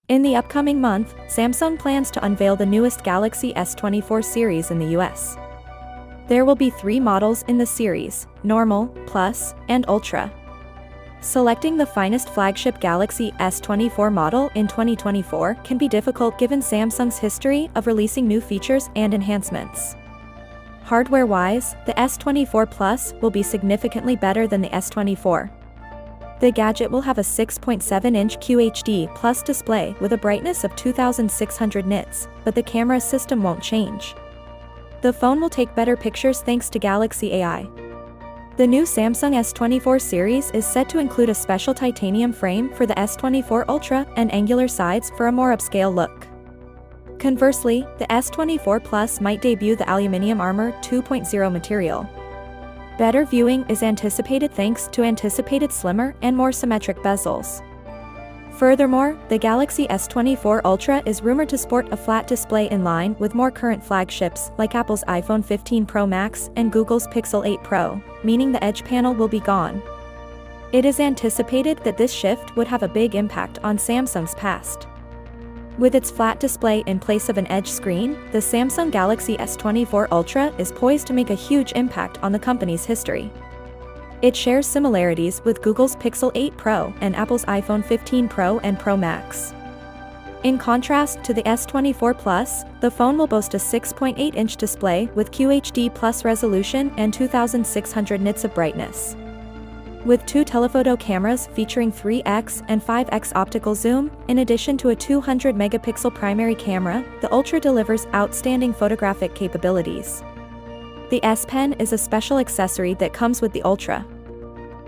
In the upcoming month, Samsung plans to unveil the newest Galaxy S24 series in the US. There will be 3 models in the series: Normal, Plus, and Ultra. Selecting the finest flagship Galaxy S24 model in 2024 can be difficult given Samsung's history of releasing new features and enhancements. Hardware-wise, the S24 Plus will be significantly better than the S24. The gadget will have a 6.7-inch QHD Plus display with a brightness of 2600 nits, but the camera system won't change. The phone will take better pictures thanks to Galaxy AI. The new Samsung S24 series is set to include a special titanium frame for the S24 Ultra and angular sides for a more upscale look. Conversely, the S24 Plus might debut the Aluminium Armor 2.0 material. Better viewing is anticipated thanks to anticipated slimmer and more symmetric bezels. Furthermore, the Galaxy S24 Ultra is rumored to sport a flat display in line with more current flagships like Apple's iPhone 15 Pro Max and Google's Pixel 8 Pro, meaning the edge panel will be gone. It is anticipated that this shift would have a big impact on Samsung's past. With its flat display in place of an edge screen, the Samsung Galaxy S24 Ultra is poised to make a huge impact on the company's history. It shares similarities with Google's Pixel 8 Pro and Apple's iPhone 15 Pro and Pro Max. In contrast to the S24 Plus, the phone will boast a 6.8-inch display with QHD Plus resolution and 2600 nits of brightness. With 2 telephoto cameras featuring 3x and 5x optical zoom, in addition to a 200-megapixel primary camera, the Ultra delivers outstanding photographic capabilities. The S Pen is a special accessory that comes with the Ultra.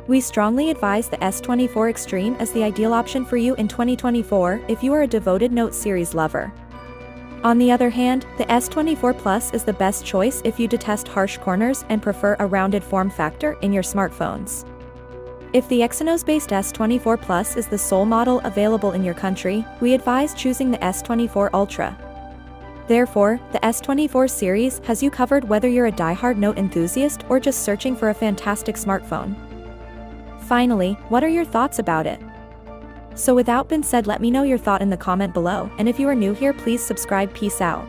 We strongly advise the S24 Extreme as the ideal option for you in 2024 if you are a devoted Note series lover. On the other hand, the S24 Plus is the best choice if you detest harsh corners and prefer a rounded form factor in your smartphones. If the Exynos-based S24 Plus is the sole model available in your country, we advise choosing the S24 Ultra. Therefore, the S24 series has you covered whether you're a die-hard Note enthusiast or just searching for a fantastic smartphone. Finally, what are your thoughts about it? So without being said, let me know your thought in the comment below, and if you are new here, please subscribe. Peace out.